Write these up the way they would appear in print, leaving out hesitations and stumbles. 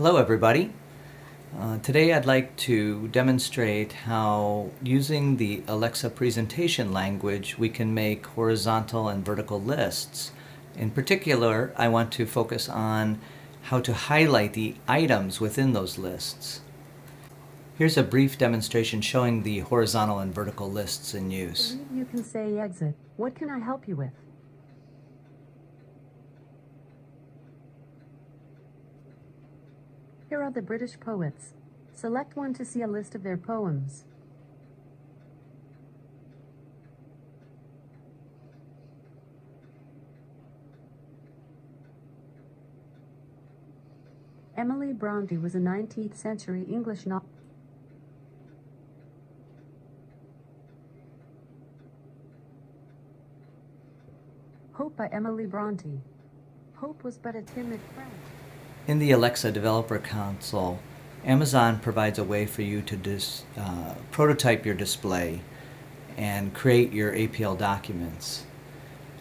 Hello everybody. Today I'd like to demonstrate how using the Alexa presentation language we can make horizontal and vertical lists. In particular, I want to focus on how to highlight the items within those lists. Here's a brief demonstration showing the horizontal and vertical lists in use. You can say exit. What can I help you with? Here are the British poets. Select one to see a list of their poems. Emily Bronte was a 19th century English novelist. Hope by Emily Bronte. Hope was but a timid friend. In the Alexa Developer Console, Amazon provides a way for you to prototype your display and create your APL documents.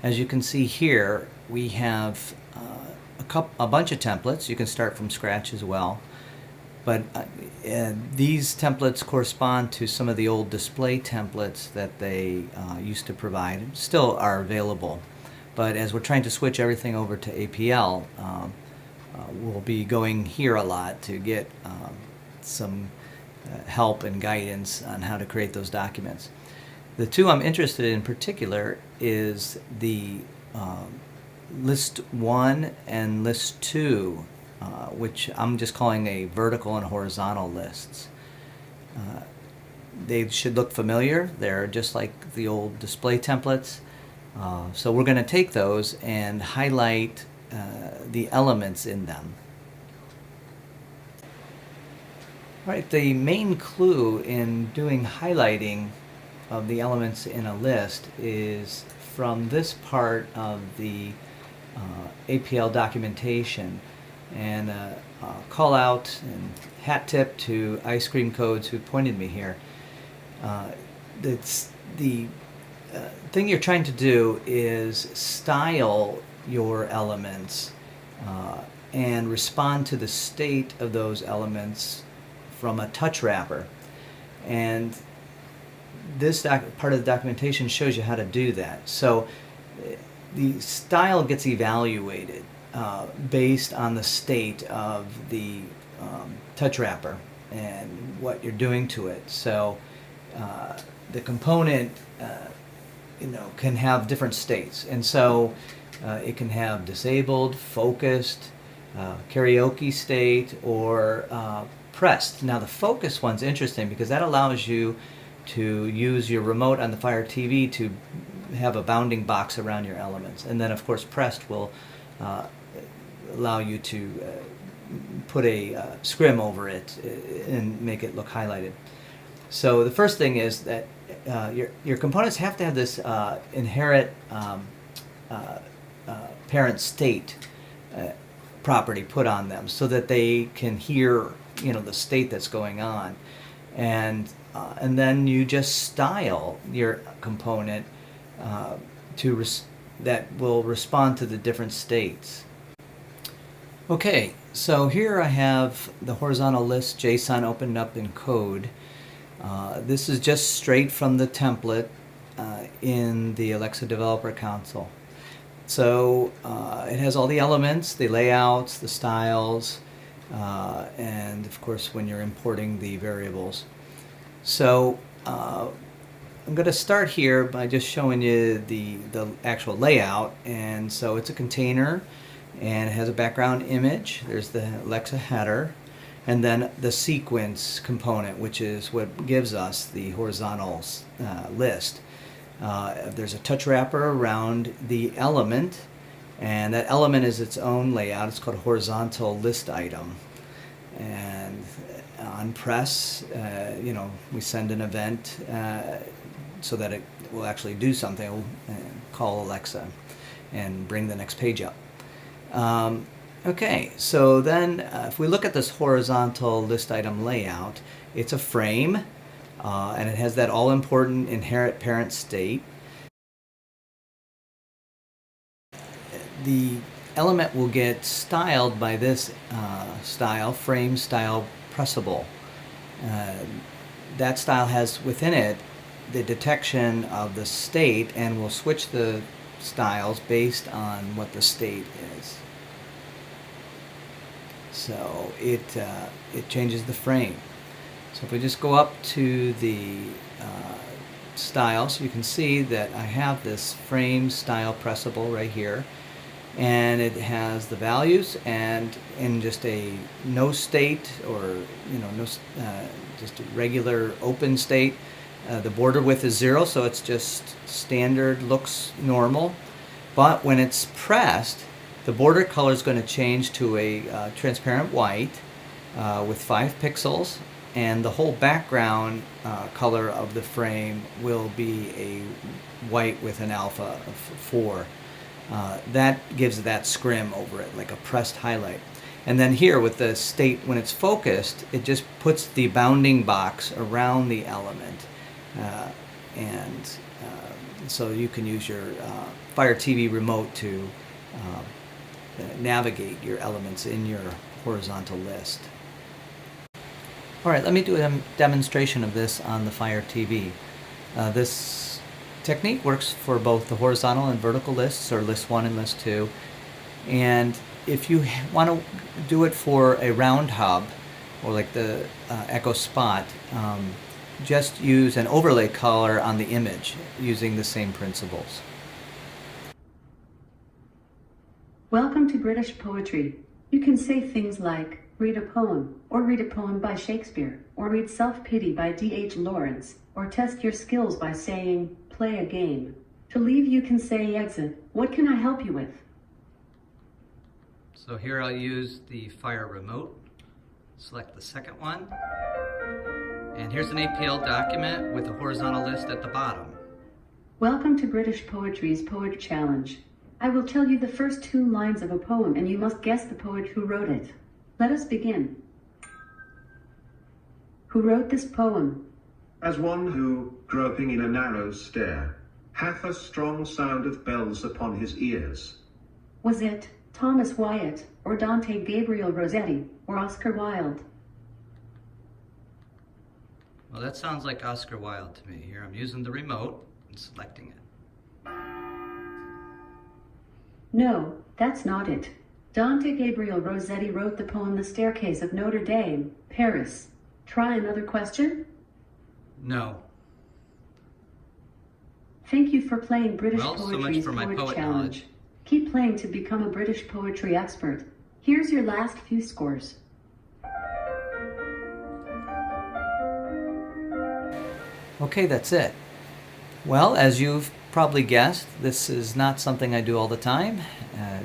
As you can see here, we have a bunch of templates. You can start from scratch as well. But these templates correspond to some of the old display templates that they used to provide. Still are available. But as we're trying to switch everything over to APL, we'll be going here a lot to get some help and guidance on how to create those documents. The two I'm interested in particular is the List 1 and List 2, which I'm just calling a vertical and horizontal lists. They should look familiar. They're just like the old display templates. So we're going to take those and highlight the elements in them. All right, the main clue in doing highlighting of the elements in a list is from this part of the APL documentation. And call out and hat tip to Ice Cream Codes who pointed me here. It's the thing you're trying to do is style your elements and respond to the state of those elements from a touch wrapper. And this part of the documentation shows you how to do that. So the style gets evaluated based on the state of the touch wrapper and what you're doing to it. So the component can have different states, and so it can have disabled, focused, karaoke state, or pressed. Now the focus one's interesting because that allows you to use your remote on the FireTV to have a bounding box around your elements, and then of course pressed will allow you to put a scrim over it and make it look highlighted. So the first thing is that your components have to have this inherent parent state property put on them so that they can hear the state that's going on, and then you just style your component that will respond to the different states. Okay, so here I have the horizontal list JSON opened up in code. This is just straight from the template in the Alexa Developer Console. So it has all the elements, the layouts, the styles, and of course when you're importing the variables. So I'm going to start here by just showing you the actual layout. And so it's a container and it has a background image. There's the Alexa header, and then the sequence component, which is what gives us the horizontal list. There's a touch wrapper around the element, and that element is its own layout. It's called a horizontal list item. And on press, we send an event so that it will actually do something. We'll call Alexa and bring the next page up. Okay, so then if we look at this horizontal list item layout, it's a frame, and it has that all-important inherent parent state. The element will get styled by this style, frame style pressable. That style has within it the detection of the state and will switch the styles based on what the state is. So it changes the frame. So if we just go up to the styles, you can see that I have this frame style pressable right here, and it has the values, and in just a no state, or no, just a regular open state, the border width is 0, so it's just standard, looks normal. But when it's pressed, the border color is going to change to a transparent white with 5 pixels, and the whole background color of the frame will be a white with an alpha of 4. That gives that scrim over it, like a pressed highlight. And then here with the state, when it's focused, it just puts the bounding box around the element. So you can use your FireTV remote to navigate your elements in your horizontal list. All right, let me do a demonstration of this on the FireTV. This technique works for both the horizontal and vertical lists, or list 1 and list 2. And if you want to do it for a round hub, or like the Echo Spot, just use an overlay color on the image using the same principles. Welcome to British poetry. You can say things like, read a poem, or read a poem by Shakespeare, or read Self-Pity by D.H. Lawrence, or test your skills by saying, play a game. To leave, you can say, exit. What can I help you with? So here I'll use the Fire remote. Select the second one. And here's an APL document with a horizontal list at the bottom. Welcome to British Poetry's Poet Challenge. I will tell you the first 2 lines of a poem, and you must guess the poet who wrote it. Let us begin. Who wrote this poem? As one who, groping in a narrow stair, hath a strong sound of bells upon his ears. Was it Thomas Wyatt, or Dante Gabriel Rossetti, or Oscar Wilde? Well, that sounds like Oscar Wilde to me. Here I'm using the remote and selecting it. No, that's not it. Dante Gabriel Rossetti wrote the poem The Staircase of Notre Dame, Paris. Try another question? No. Thank you for playing British Well, so much Poetry's for my Poet poet Challenge. knowledge. Keep playing to become a British poetry expert. Here's your last few scores. Okay, that's it. Well, as you've probably guessed, this is not something I do all the time.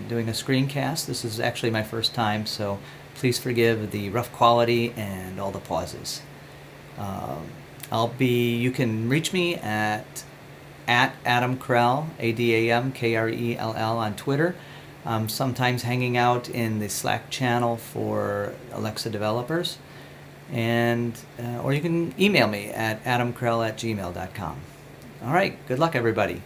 Doing a screencast, this is actually my first time, so please forgive the rough quality and all the pauses. You can reach me at Adam Krell, ADAMKRELL on Twitter. I'm sometimes hanging out in the Slack channel for Alexa developers. Or you can email me at adamkrell@gmail.com. All right, good luck everybody.